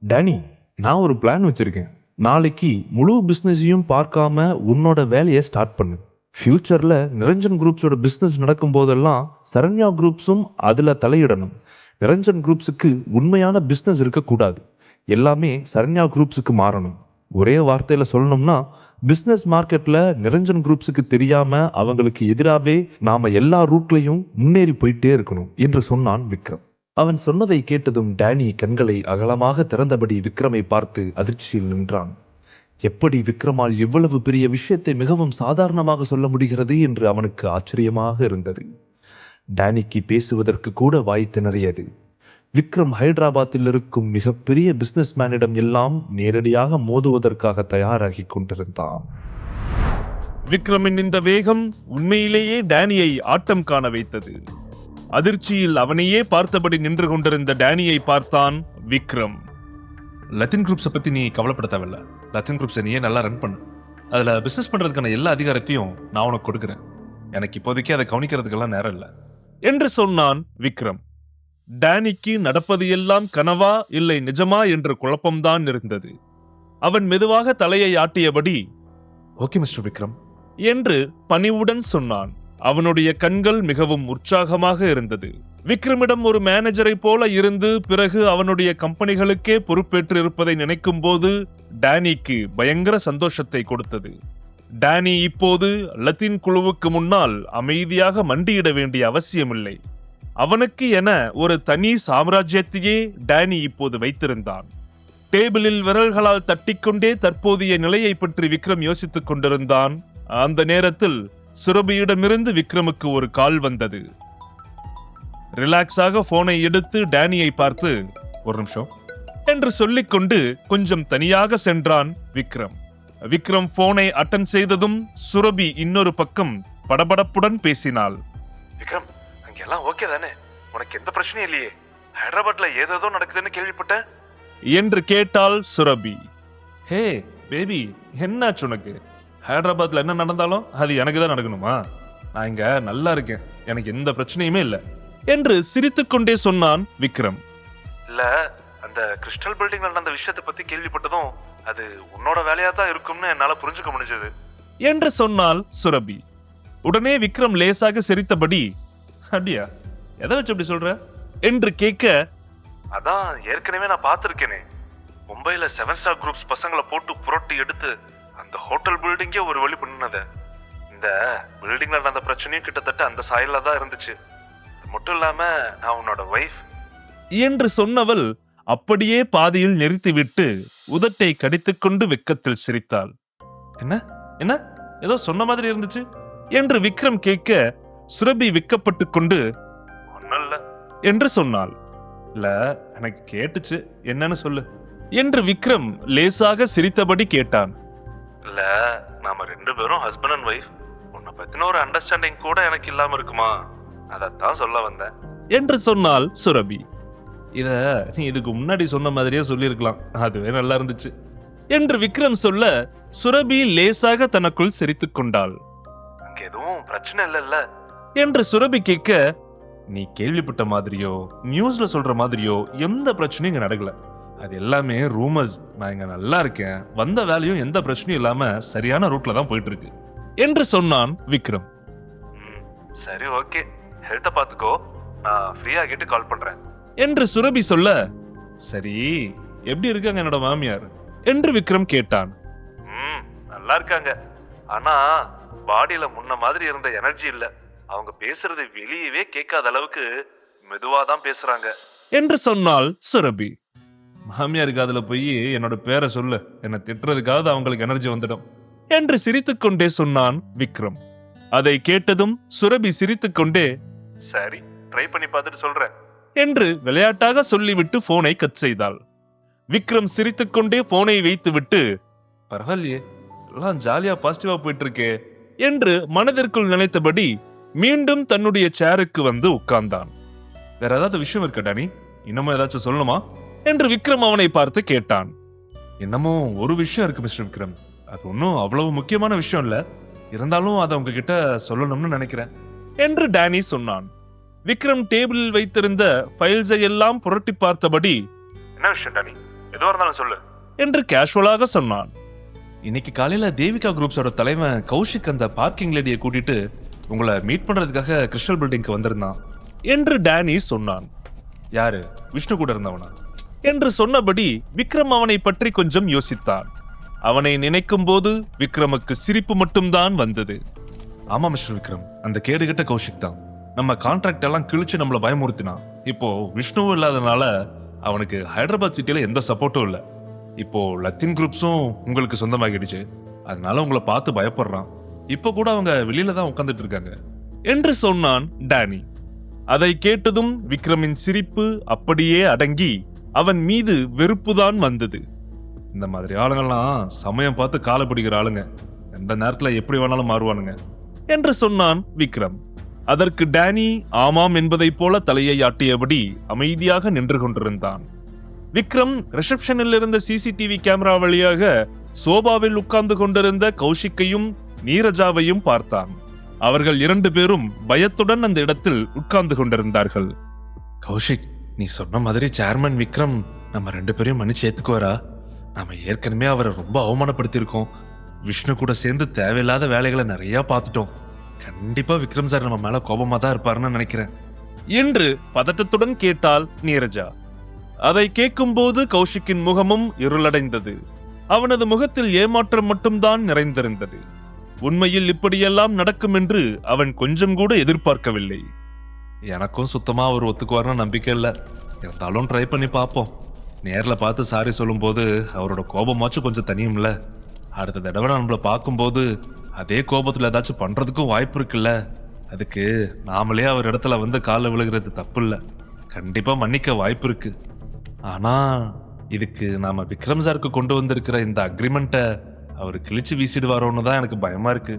Danny, நான் ஒரு plan வச்சிருக்கேன். நாளைக்கு முழு பிசினஸையும் பார்க்காம உன்னோட வேலையை ஸ்டார்ட் பண்ணு. ஃபியூச்சர்ல நிரஞ்சன் குரூப்ஸோட பிசினஸ் நடக்கும் போதெல்லாம் சரண்யா குரூப்ஸும் அதுல தலையிடணும். நிரஞ்சன் குரூப்ஸுக்கு உண்மையான பிசினஸ் இருக்கக்கூடாது. எல்லாமே சரண்யா குரூப்ஸுக்கு மாறணும். ஒரே வார்த்தையில சொல்லணும்னா, பிசினஸ் மார்க்கெட்ல நிரஞ்சன் குரூப்ஸுக்கு தெரியாம அவங்களுக்கு எதிராவே நாம எல்லா ரூட்லயும் முன்னேறி போயிட்டே இருக்கணும் என்று சொன்னான் விக்ரம். அவன் சொன்னதை கேட்டதும் டேனி கண்களை அகலமாக திறந்தபடி விக்ரமை பார்த்து அதிர்ச்சியில் நின்றான். எப்படி விக்ரமால் இவ்வளவு பெரிய விஷயத்தை மிகவும் சாதாரணமாக சொல்ல முடிகிறது என்று அவனுக்கு ஆச்சரியமாக இருந்தது. டேனிக்கு பேசுவதற்கு கூட வாய் திணறியது. விக்ரம் ஹைதராபாத்தில் இருக்கும் மிகப்பெரிய பிசினஸ் மேனிடம் எல்லாம் நேரடியாக மோதுவதற்காக தயாராகி கொண்டிருந்தான். விக்ரமின் இந்த வேகம் உண்மையிலேயே டேனியை ஆட்டம் காண வைத்தது. அதிர்ச்சியில் அவனையே பார்த்தபடி நின்று கொண்டிருந்த டேனியை பார்த்தான் விக்ரம். லத்தின் குரூப்ஸை பற்றி நீ கவலைப்பட தேவையில்ல. லத்தின் குரூப்ஸை நீயே நல்லா ரன் பண்ணு. அதில் பிஸ்னஸ் பண்ணுறதுக்கான எல்லா அதிகாரத்தையும் நான் உனக்கு கொடுக்குறேன். எனக்கு இப்போதைக்கு அதை கவனிக்கிறதுக்கெல்லாம் நேரம் இல்லை என்று சொன்னான் விக்ரம். டேனிக்கு நடப்பது எல்லாம் கனவா இல்லை நிஜமா என்ற குழப்பம்தான் இருந்தது. அவன் மெதுவாக தலையை ஆட்டியபடி ஓகே மிஸ்டர் விக்ரம் என்று பணிவுடன் சொன்னான். அவனுடைய கண்கள் மிகவும் உற்சாகமாக இருந்தது. விக்ரமிடம் ஒரு மேனேஜரை போல இருந்து பிறகு அவனுடைய கம்பெனிகளுக்கே பொறுப்பேற்று இருப்பதை நினைக்கும் போது டேனிக்கு பயங்கர சந்தோஷத்தை கொடுத்தது. டேனி இப்போது லத்தீன் குழுவுக்கு முன்னால் அமைதியாக மண்டியிட வேண்டிய அவசியமில்லை. அவனுக்கு என ஒரு தனி சாம்ராஜ்யத்தையே டேனி இப்போது வைத்திருந்தான். டேபிளில் விரல்களால் தட்டிக்கொண்டே தற்போதைய நிலையை பற்றி விக்ரம் யோசித்துக் கொண்டிருந்தான். அந்த நேரத்தில் சுரபியிடமிருந்து விக்ரமுக்கு ஒரு கால் வந்தது. ரிலாக்ஸாக போனை எடுத்து டேனியை பார்த்து ஒரு நிமிஷம் என்று சொல்லிக்கொண்டு கொஞ்சம் தனியாக சென்றான் விக்ரம். விக்ரம் போனை அட்டன் செய்ததும் சுரபி இன்னொரு பக்கம் படபடப்புடன் பேசினாள். விக்ரம், அங்கெல்லாம் ஓகே தானே? உனக்கு எந்த பிரச்சனையும் இல்லையே? ஹைதராபாத்ல ஏதோ நடக்குதுன்னு கேள்விப்பட்டேன் என்று கேட்டாள் சுரபி. ஹே பேபி, என்னாச்சு உனக்கு? ஹைதராபாத்ல என்ன நடந்தாலும் அது எனக்கு தான் நடக்கணுமா? நான் இங்க நல்லா இருக்கேன், எனக்கு எந்த பிரச்சனையுமே இல்லை என்று சிரித்துக்கொண்டே சொன்னான் விக்ரம். இல்ல, அந்த கிறிஸ்டல் பில்டிங்ல நடந்த விஷயத்தை பத்தி கேள்விப்பட்டதும் அது உன்னோட வேலையா தான் இருக்கும்னு என்னால புரிஞ்சுக்க முடிஞ்சது என்று சொன்னாள் சுரபி. உடனே விக்ரம் லேசாக சிரித்தபடி, அப்படியா, எதை வச்சு அப்படி சொல்ற என்று கேட்க, அதான் ஏற்கனவே நான் பார்த்திருக்கேனே, மும்பைல 7 ஸ்டார் குரூப்ஸ் பசங்களை போட்டு புரட்டி எடுத்து அந்த ஹோட்டல் பில்டிங்கே ஒரு வழி பண்ணினத. இந்த பில்டிங்ல நடந்த பிரச்சனையும் கிட்டத்தட்ட அந்த சாயல்ல தான் இருந்துச்சு. மட்டும் இல்லாம நான் உன்னோட வைஃப் என்று சொன்னவள் அப்படியே பாதியில் நிறுத்திவிட்டு உதட்டை கடித்துக்கொண்டு வெக்கத்தில் சிரித்தாள். என்ன என்ன ஏதோ சொன்ன மாதிரி இருந்துச்சு என்று விக்ரம் கேட்க, சுரபி விக்கப்பட்டு கொண்டு ஒன்னும் இல்ல என்று சொன்னாள். இல்ல, எனக்கு கேட்டுச்சு, என்னன்னு சொல்லு என்று விக்ரம் லேசாக சிரித்தபடி கேட்டான். இல்ல, நாம 2 பேரும் ஹஸ்பண்ட் அண்ட் வைஃப். உன்னை பத்தின ஒரு அண்டர்ஸ்டாண்டிங் கூட எனக்கு இல்லாம இருக்குமா? அதத்தான் சொல்ல வந்தேன் என்று சொன்னாள் சுரபி. இத நீ இதுக்கு முன்னாடி சொன்ன மாதிரியே சொல்லியிருக்கலாம், அதுவே நல்லா இருந்துச்சு என்று விக்ரம் சொல்ல, சுரபி லேசாக தனக்குள் சிரித்துக் கொண்டாள். அங்க எதுவும் பிரச்சனை இல்லைல்ல என்று சுரபி கேட்க, நீ கேள்விப்பட்ட மாதிரியோ நியூஸ்ல சொல்ற மாதிரியோ எந்த பிரச்சனையும் இங்க நடக்கல. அது எல்லாமே ரூமர்ஸ். நான் இங்க நல்லா இருக்கேன், வந்த வேலையும் எந்த பிரச்சனையும் இல்லாம சரியான ரூட்ல தான் போயிட்டு இருக்கு என்று சொன்னான் விக்ரம். சரி, ஓகே, ஹெல்த்த பாத்துக்கோ, நான் ஃப்ரீயா கேட்டு கால் பண்றேன் என்று சுரபி சொல்ல, சரி, எப்படி இருக்காங்க என்னோட மாமியார் என்று விக்ரம் கேட்டான். நல்லா இருக்காங்க. ஆனா பாடியில முன்ன மாதிரி இருந்த எனர்ஜி இல்ல. அவங்க பேசுறது வெளியவே கேட்காத அளவுக்கு மெதுவாதான் பேசுறாங்க என்று சொன்னாள் சுரபி. மாமியாருக்கு அதுல போய் என்னோட பேரை சொல்லு, என்னை திட்டுறதுக்காவது அவங்களுக்கு எனர்ஜி வந்துடும் என்று சிரித்துக்கொண்டே சொன்னான் விக்ரம். அதை கேட்டதும் சுரபி சிரித்துக்கொண்டே, சரி, ட்ரை பண்ணி பார்த்துட்டு சொல்றேன் என்று விளையாட்டாக சொல்லிவிட்டு போனை கட் செய்தாள். விக்ரம் சிரித்துக்கொண்டே போனை வைத்துவிட்டு, பரவாயில்லையே, எல்லாம் ஜாலியா பாசிட்டிவா போயிட்டு இருக்கே என்று மனதிற்குள் நினைத்தபடி மீண்டும் தன்னுடைய சேருக்கு வந்து உட்கார்ந்தான். வேற ஏதாவது விஷயம் இருக்கா டானி? இன்னமும் ஏதாச்சும் சொல்லணுமா என்று விக்ரம் அவனை பார்த்து கேட்டான். என்னமோ ஒரு விஷயம் இருக்கு மிஸ்டர் விக்ரம், அது ஒன்றும் அவ்வளவு முக்கியமான விஷயம் இல்ல, இருந்தாலும் அதை உங்ககிட்ட சொல்லணும்னு நினைக்கிறேன் என்று டேனி சொன்னான். விக்ரம் டேபிளில் வைத்திருந்த ஃபைல்ஸை எல்லாம் புரட்டி பார்த்தபடி, என்ன விஷயம் டானி? எதுவா இருந்தாலும் சொல்லு. என்று கேஷுவலாக சொன்னான். இன்னைக்கு காலையில தேவிகா குரூப்ஸோட தலைவன் கௌஷிக் அந்த பார்க்கிங் லேடியை கூட்டிட்டு உங்களை மீட் பண்றதுக்காக கிறிஸ்டல் பில்டிங்க்கு வந்திருந்தான் என்று டேனி சொன்னான். யாரு? விஷ்ணு கூட இருந்தவனா? என்று சொன்னபடி விக்ரம் அவனை பற்றி கொஞ்சம் யோசித்தான். அவனை நினைக்கும் போது விக்ரமுக்கு சிரிப்பு மட்டும்தான் வந்தது. ஆமா மிஸ்டர் விக்ரம், அந்த கேடுகட்ட கௌஷிக் தான் நம்ம கான்ட்ராக்ட் எல்லாம் கிழிச்சு நம்மள பயமுறுத்தினான். இப்போ விஷ்ணுவும் இல்லாதனால அவனுக்கு ஹைதராபாத் சிட்டில எந்த சப்போர்ட்டும் இல்லை. இப்போ லத்தின் குரூப்ஸும் உங்களுக்கு சொந்தமாகிடுச்சு, அதனால உங்களை பார்த்து பயப்படுறான். இப்போ கூட அவங்க வெளியில தான் உட்காந்துட்டு இருக்காங்க என்று சொன்னான் டேனி. அதை கேட்டதும் விக்ரமின் சிரிப்பு அப்படியே அடங்கி அவன் மீது வெறுப்புதான் வந்தது. இந்த மாதிரி ஆளுங்கள்லாம் சமயம் பார்த்து காலை பிடிக்கிற ஆளுங்க, எந்த நேரத்துல எப்படி வேணாலும் மாறுவானுங்க என்று சொன்னான் விக்ரம். அதற்கு டேனி ஆமாம் என்பதைப் போல தலையை ஆட்டியபடி அமைதியாக நின்று கொண்டிருந்தான். விக்ரம் ரிசப்ஷனில் இருந்த சிசிடிவி கேமரா வழியாக சோபாவில் உட்கார்ந்து கொண்டிருந்த கௌஷிக்கையும் நீரஜாவையும் பார்த்தான். அவர்கள் 2 பேரும் பயத்துடன் அந்த இடத்தில் உட்கார்ந்து கொண்டிருந்தார்கள். கௌஷிக், நீ சொன்ன மாதிரி சேர்மன் விக்ரம் நம்ம 2 பேரையும் மன்னிச்சு ஏத்துக்குவாரா? நாம ஏற்கனவே அவரை ரொம்ப அவமானப்படுத்தியிருக்கோம். விஷ்ணு கூட சேர்ந்து தேவையில்லாத வேலைகளை நிறைய பார்த்துட்டோம். கண்டிப்பா விக்ரம் சார் நம்ம மேல கோபமா தான் இருப்பாருன்னு நினைக்கிறேன் என்று பதட்டத்துடன் கேட்டாள் நீரஜா. அதை கேட்கும்போது கௌஷிக்கின் முகமும் இருளடைந்தது. அவனது முகத்தில் ஏமாற்றம் மட்டும்தான் நிறைந்திருந்தது. உண்மையில் இப்படியெல்லாம் நடக்கும் என்று அவன் கொஞ்சம் கூட எதிர்பார்க்கவில்லை. எனக்கும் சுத்தமா அவர் ஒத்துக்குவாருன்னு நம்பிக்கை இல்லை. இருந்தாலும் ட்ரை பண்ணி பார்ப்போம். நேர்ல பார்த்து சாரி சொல்லும்போது அவரோட கோபமாச்சும் கொஞ்சம் தனியும்ல. அடுத்த தடவை நம்மள பார்க்கும்போது அதே கோபத்துல ஏதாச்சும் பண்றதுக்கும் வாய்ப்பு இருக்குல்ல. அதுக்கு நாமளே அவர் இடத்துல வந்து காலில் விழுகிறது தப்பு இல்லை. கண்டிப்பா மன்னிக்க வாய்ப்பு இருக்கு. ஆனா இதுக்கு நாம விக்ரம் சாருக்கு கொண்டு வந்திருக்கிற இந்த அக்ரிமெண்ட்டை அவர் கிழிச்சு வீசிடுவாரோன்னு தான் எனக்கு பயமா இருக்கு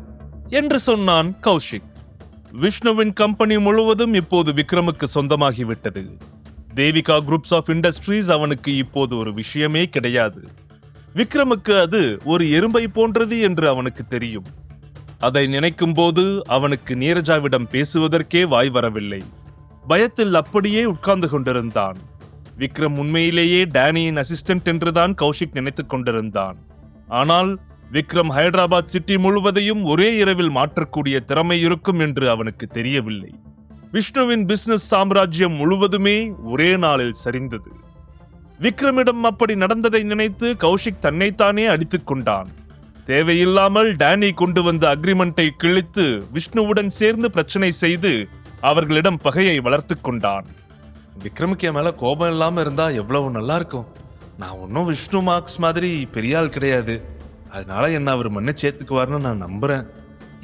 என்று சொன்னான் கௌஷிக். விஷ்ணுவின் கம்பெனி முழுவதும் இப்போது விக்ரமுக்கு சொந்தமாகிவிட்டது. தேவிகா குரூப்ஸ் ஆஃப் இண்டஸ்ட்ரீஸ் அவனுக்கு இப்போது ஒரு விஷயமே கிடையாது. விக்ரமுக்கு அது ஒரு எறும்பை போன்றது என்று அவனுக்கு தெரியும். அதை நினைக்கும் போது அவனுக்கு நீரஜாவிடம் பேசுவதற்கே வாய் வரவில்லை. பயத்தில் அப்படியே உட்கார்ந்து கொண்டிருந்தான். விக்ரம் உண்மையிலேயே டேனியின் அசிஸ்டன்ட் என்றுதான் கௌஷிக் நினைத்துக் கொண்டிருந்தான். ஆனால் விக்ரம் ஹைதராபாத் சிட்டி முழுவதையும் ஒரே இரவில் மாற்றக்கூடிய திறமை இருக்கும் என்று அவனுக்கு தெரியவில்லை. விஷ்ணுவின் பிசினஸ் சாம்ராஜ்யம் முழுவதுமே ஒரே நாளில் சரிந்தது. விக்ரமிடம் அப்படி நடந்ததை நினைத்து கௌஷிக் தன்னைத்தானே அடித்துக் கொண்டான். தேவையில்லாமல் டேனி கொண்டு வந்த அக்ரிமெண்டை கிழித்து விஷ்ணுவுடன் சேர்ந்து பிரச்சனை செய்து அவர்களிடம் பகையை வளர்த்துக் கொண்டான். விக்ரமுக்கு என் மேல கோபம் இல்லாம இருந்தா எவ்வளவு நல்லா இருக்கும். நான் ஒன்னும் விஷ்ணு மார்க்ஸ் மாதிரி பெரிய ஆள் கிடையாது, அதனால என்ன அவர் மன்னிச்சு ஏத்துக்குவார்னு நான் நம்புறேன்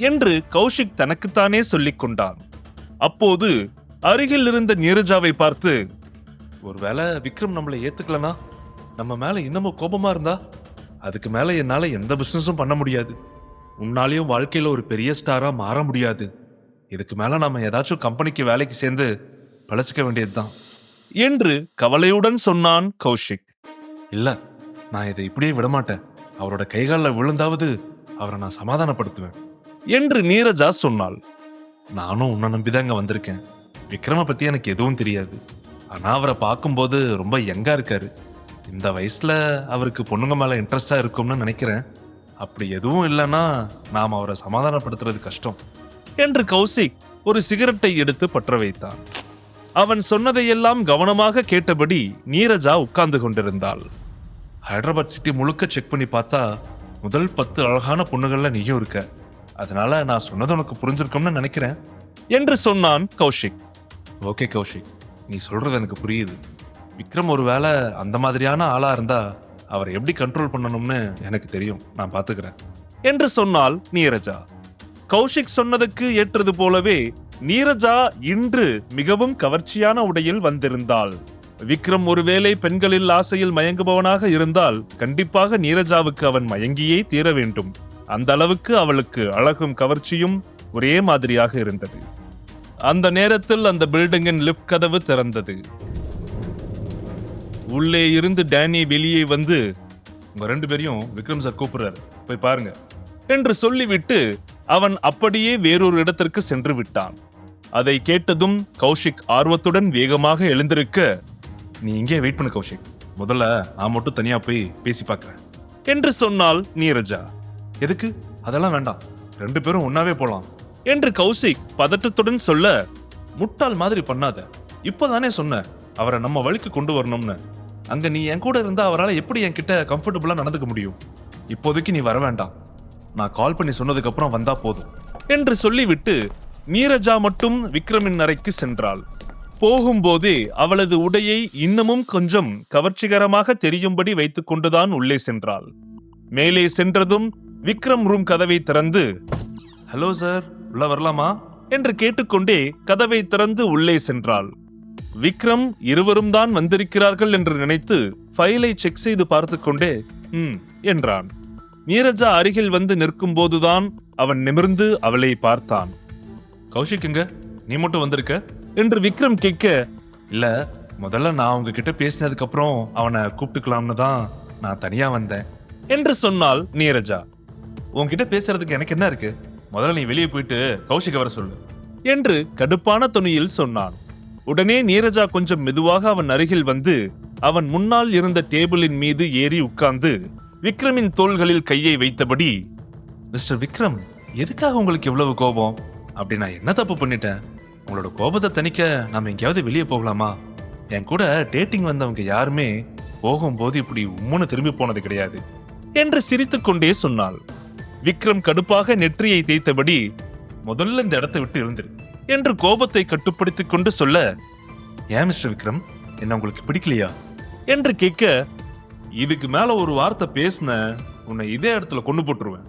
என்று கௌஷிக் தனக்குத்தானே சொல்லிக் கொண்டான். அப்போது அருகில் இருந்த நீரஜாவை பார்த்து, ஒருவேளை விக்ரம் நம்மளை ஏத்துக்கலனா, நம்ம மேல இன்னமும் கோபமா இருந்தா, அதுக்கு மேல என்னால எந்த பிசினஸும் பண்ண முடியாது. உன்னாலையும் வாழ்க்கையில ஒரு பெரிய ஸ்டாரா மாற முடியாது. இதுக்கு மேல நாம ஏதாச்சும் கம்பெனிக்கு வேலைக்கு சேர்ந்து பழச்சிக்க வேண்டியதுதான் என்று கவலையுடன் சொன்னான் கௌஷிக். இல்ல, நான் இதை இப்படியே விடமாட்டேன். அவரோட கைகாலில் விழுந்தாவது அவரை நான் சமாதானப்படுத்துவேன் என்று நீரஜா சொன்னாள். நானும் உன்னை நம்பிதான் இங்க வந்திருக்கேன். விக்ரம பத்தி எனக்கு எதுவும் தெரியாது. ஆனா அவரை பார்க்கும்போது ரொம்ப யங்கா இருக்காரு. இந்த வயசுல அவருக்கு பொண்ணுங்க மேல இன்ட்ரெஸ்டா இருக்கும்னு நினைக்கிறேன். அப்படி எதுவும் இல்லைன்னா நாம் அவரை சமாதானப்படுத்துறது கஷ்டம் என்று கௌஷிக் ஒரு சிகரெட்டை எடுத்து பற்ற வைத்தான். அவன் சொன்னதையெல்லாம் கவனமாக கேட்டபடி நீரஜா உட்கார்ந்து கொண்டிருந்தாள். ஹைதராபாத் சிட்டி முழுக்க செக் பண்ணி பார்த்தா முதல் 10 அழகான பொண்ணுகள்ல நீயும் இருக்க. அதனால நான் சொன்னது உனக்கு புரிஞ்சிருக்கும்னு நினைக்கிறேன் என்று சொன்னான் கௌஷிக். ஓகே கௌஷிக், நீ சொல்றது எனக்கு புரியுது. விக்ரம் ஒருவேளை அந்த மாதிரியான ஆளா இருந்தா அவரை எப்படி கண்ட்ரோல் பண்ணணும்னு எனக்கு தெரியும், நான் பாத்துக்கிறேன் என்று சொன்னாள் நீரஜா. கௌஷிக் சொன்னதுக்கு ஏற்றது போலவே நீரஜா இன்று மிகவும் கவர்ச்சியான உடையில் வந்திருந்தாள். விக்ரம் ஒருவேளை பெண்களில் ஆசையில் மயங்குபவனாக இருந்தால் கண்டிப்பாக நீரஜாவுக்கு அவன் மயங்கியே தீர வேண்டும். அந்த அளவுக்கு அவளுக்கு அழகும் கவர்ச்சியும் ஒரே மாதிரியாக இருந்தது. அந்த நேரத்தில் அந்த பில்டிங்கின் லிஃப்ட் கதவு திறந்தது. உள்ளே இருந்து டேனி வெளியே வந்து, உங்க 2 பேரையும் விக்ரம் சார் கூப்பிடுறாரு, போய் பாருங்க என்று சொல்லிவிட்டு அவன் அப்படியே வேறொரு இடத்திற்கு சென்று விட்டான். அதை கேட்டதும் கௌஷிக் ஆர்வத்துடன் வேகமாக எழுந்திருக்க, நீ இங்கே வெயிட் பண்ணு கௌஷிக், முதல்ல நான் மட்டும் தனியா போய் பேசி பார்க்கறேன் என்று சொன்னாள் நீரஜா. எதுக்கு? அதெல்லாம் வேண்டாம், 2 பேரும் ஒன்னாவே போலாம் என்று கௌஷிக் பதட்டத்துடன் சொல்ல, முட்டாள் மாதிரி பண்ணாத. இப்போதானே சொன்ன அவரை நம்ம வழிக்கு கொண்டு வரணும்னு. அங்க நீ என் கூட இருந்தா அவரால் எப்படி என்கிட்ட கம்ஃபர்டபுளா நடந்துக்க முடியும்? இப்போதைக்கு நீ வர வேண்டாம், நான் கால் பண்ணி சொன்னதுக்கு அப்புறம் வந்தா போதும் என்று சொல்லிவிட்டு நீரஜா மட்டும் விக்ரமின் அறைக்கு சென்றாள். போகும்போதே அவளது உடையை இன்னமும் கொஞ்சம் கவர்ச்சிகரமாக தெரியும்படி வைத்துக் கொண்டுதான் உள்ளே சென்றாள். மேலே சென்றதும் விக்ரம் ரூம் கதவை திறந்து, ஹலோ சார், உள்ள வரலாமா என்று கேட்டுக்கொண்டே கதவை திறந்து உள்ளே சென்றாள். விக்ரம் இருவரும் தான் வந்திருக்கிறார்கள் என்று நினைத்து ஃபைலை செக் செய்து பார்த்து கொண்டே என்றான். நீரஜா அருகில் வந்து நிற்கும் போதுதான் அவன் நிமிர்ந்து அவளை பார்த்தான். கௌஷிக் எங்க? நீ மட்டும் வந்திருக்க என்று விக்ரம் கேட்க, இல்ல, முதல்ல நான் உங்ககிட்ட பேசினதுக்கு அப்புறம் அவனை கூப்பிட்டுக்கலாம்னு தான் நான் தனியா வந்தேன் என்று சொன்னாள் நீரஜா. உன்கிட்ட பேசுறதுக்கு எனக்கு என்ன இருக்கு? முதல்ல நீ வெளியே போயிட்டு கௌஷிக் வர சொல்லு என்று கடுப்பான தொனியில் சொன்னான். உடனே நீரஜா கொஞ்சம் மெதுவாக அவன் அருகில் வந்து அவன் முன்னால் இருந்த டேபிளின் மீது ஏறி உட்கார்ந்து விக்ரமின் தோள்களில் கையை வைத்தபடி, மிஸ்டர் விக்ரம், எதுக்காக உங்களுக்கு இவ்வளவு கோபம்? அப்படி நான் என்ன தப்பு பண்ணிட்டேன்? உங்களோட கோபத்தை தணிக்க நாம எங்கேயாவது வெளியே போகலாமா? என் கூட டேட்டிங் வந்தவங்க யாருமே போகும்போது இப்படி உம்முன்னு திரும்பி போனது கிடையாது என்று சிரித்துக் கொண்டே சொன்னாள். விக்ரம் கடுப்பாக நெற்றியை தேய்த்தபடி, முதல்ல இந்த இடத்தை விட்டு எழுந்துரு என்று கோபத்தை கட்டுப்படுத்திக் கொண்டு சொல்ல, ஏன் மிஸ்டர் விக்ரம், என்ன உங்களுக்கு பிடிக்கலையா என்று கேட்க, இதுக்கு மேல ஒரு வார்த்தை பேசின உன்னை இதே இடத்துல கொண்டு போட்டுருவேன்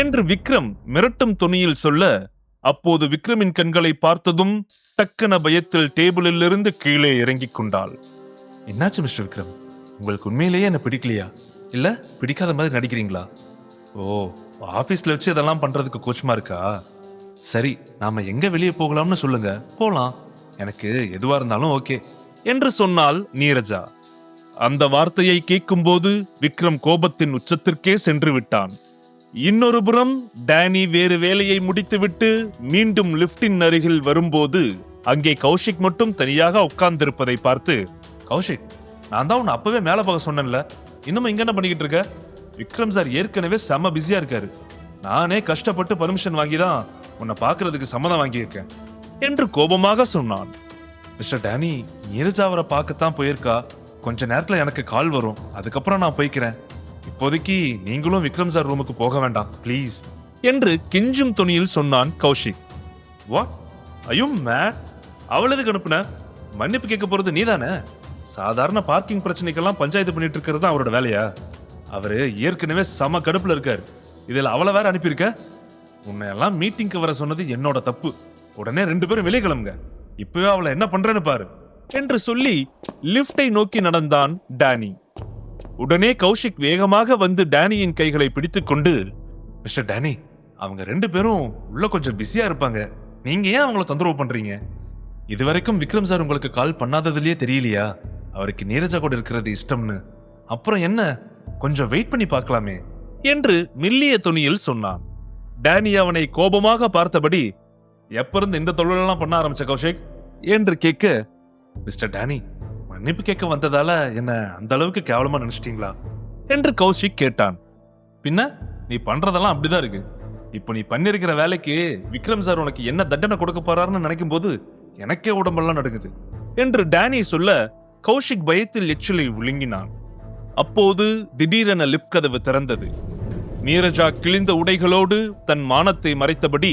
என்று விக்ரம் மிரட்டும் தொனியில் சொல்ல, அப்போது விக்ரமின் கண்களை பார்த்ததும் டக்கன பயத்தில் டேபிளில் இருந்து கீழே இறங்கிக் கொண்டாள். என்னாச்சு மிஸ்டர் விக்ரம், உங்களுக்கு உண்மையிலேயே என்ன பிடிக்கலையா, இல்ல பிடிக்காத மாதிரி நடிக்கிறீங்களா? ஓ, ஆபீஸ்ல வச்சு இதெல்லாம் பண்றதுக்கு கூச்சமா இருக்கா? சரி, நாம எங்க வெளியே போகலாம்னு சொல்லுங்க, போலாம். எனக்கு எதுவா இருந்தாலும் ஓகே என்று சொன்னாள் நீரஜா. அந்த வார்த்தையை கேட்கும்போது விக்ரம் கோபத்தின் உச்சத்திற்கே சென்று விட்டான். இன்னொரு புறம் டேனி வேறு வேலையை முடித்துவிட்டு மீண்டும் லிப்டின் அருகில் வரும்போது அங்கே கௌஷிக் மட்டும் தனியாக உட்கார்ந்திருப்பதை பார்த்து, கௌஷிக், நான் தான் உன்னை அப்பவே மேல போக சொன்னேன்ல, இன்னும் இங்க என்ன பண்ணிக்கிட்டு இருக்க? விக்ரம் சார் ஏற்கனவே செம்ம பிஸியா இருக்காரு. நானே கஷ்டப்பட்டு பர்மிஷன் வாங்கிதான் உன்னை பாக்குறதுக்கு சம்மதம் வாங்கியிருக்கேன் என்று கோபமாக சொன்னான். மிஸ்டர் டேனி, நீரஜா அவரை பார்க்கத்தான் போயிருக்கா. கொஞ்ச நேரத்துல எனக்கு கால் வரும், அதுக்கப்புறம் நான் போய்க்கிறேன். இப்போதைக்கு நீங்களும் விக்ரம் சார் ரூமுக்கு போக வேண்டாம் ப்ளீஸ் என்று கெஞ்சும் தொனியில் சொன்னான் கௌஷிக். வாட் ஐயும் மேட், அவளதுக்கு அனுப்புன? மன்னிப்பு கேட்க போறது நீதானே? சாதாரண பார்க்கிங் பிரச்சனைக்கெல்லாம் பஞ்சாயத்து பண்ணிட்டு இருக்கிறது தான் அவரோட வேலையா? அவரு ஏற்கனவே செம கடுப்புல இருக்காரு, இதுல அவளை வேற அனுப்பியிருக்க. உன்னை எல்லாம் மீட்டிங்க்கு வர சொன்னது என்னோட தப்பு. உடனே 2 பேரும் வெளியே கிளம்புங்க. இப்பவே அவளை என்ன பண்றேன்னு பாரு என்று சொல்லி லிப்டை நோக்கி நடந்தான் டேனி. உடனே கௌஷிக் வேகமாக வந்து டேனியின் கைகளை பிடித்துக்கொண்டு, மிஸ்டர் டேனி, அவங்க 2 பேரும் உள்ள கொஞ்சம் பிஸியா இருப்பாங்க, நீங்க ஏன் அவங்கள தொந்தரவு பண்றீங்க? இதுவரைக்கும் விக்ரம் சார் உங்களுக்கு கால் பண்ணாததுலயே தெரியலையா அவருக்கு நீரஜா கூட இருக்கிறது இஷ்டம்னு? அப்புறம் என்ன, கொஞ்சம் வெயிட் பண்ணி பார்க்கலாமே என்று மெல்லிய தொனியில் சொன்னான். டேனி அவனை கோபமாக பார்த்தபடி, எப்ப இருந்து இந்த தொழிலெல்லாம் பண்ண ஆரம்பிச்ச கௌஷிக் என்று கேட்க, மிஸ்டர் டேனி, மன்னிப்பு கேட்க வந்ததால என்ன அந்த அளவுக்கு கேவலமா நினைச்சிட்டீங்களா என்று கௌஷிக் கேட்டான். பின்ன நீ பண்றதெல்லாம் அப்படிதான் இருக்கு. இப்போ நீ பண்ணிருக்கிற வேலைக்கு விக்ரம் சார் உனக்கு என்ன தண்டனை கொடுக்க போறாருன்னு நினைக்கும் போது எனக்கே உடம்பெல்லாம் நடுங்குது என்று டேனி சொல்ல, கௌஷிக் பயத்தில் எச்சிலை விழுங்கினான். அப்போது திடீரென லிஃப்ட் கதவு திறந்தது. நீரஜா கிழிந்த உடைகளோடு தன் மானத்தை மறைத்தபடி,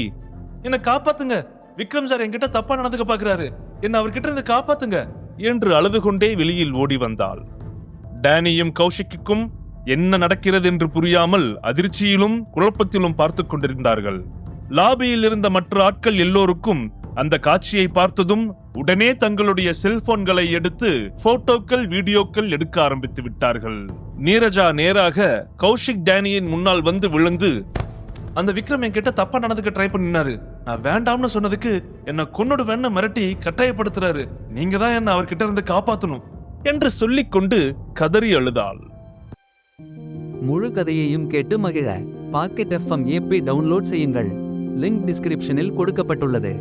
என்ன காப்பாத்துங்க, விக்ரம் சார் என்கிட்ட தப்பா நடந்துக்க பாக்குறாரு, என்ன அவர்கிட்ட இருந்து காப்பாத்துங்க என்று அழுது கொண்டே வெளியில் ஓடி வந்தாள். டேனியும் கௌஷிக்கும் என்ன நடக்கிறது என்று புரியாமல் அதிர்ச்சியிலும் குழப்பத்திலும் பார்த்து கொண்டிருந்தார்கள். லாபியில் இருந்த மற்ற ஆட்கள் எல்லோருக்கும் அந்த காட்சியை பார்த்ததும் உடனே தங்களுடைய செல்போன்களை எடுத்து போட்டோக்கள், வீடியோக்கள் எடுக்க ஆரம்பித்து விட்டார்கள். நீரஜா நேராக கௌஷிக் டேனியின் முன்னால் வந்து விழுந்து, அந்த விக்ரம் என்கிட்ட தப்பா நடந்துக்க ட்ரை பண்ணினாரு, நான் வேண்டாம்னு சொன்னதுக்கு என்ன கொன்னுடுவேன்னு மிரட்டி கட்டாயப்படுத்துறாரு, நீங்க தான் என்ன அவர்கிட்ட இருந்து காப்பாத்தணும் என்று சொல்லிக்கொண்டு கதறி அழுதாள். முழு கதையையும் கேட்டு மகிழ பாக்கெட் FM ஆப்பை டவுன்லோட் செய்யுங்கள். லிங்க் டிஸ்கிரிப்ஷனில் கொடுக்கப்பட்டுள்ளது.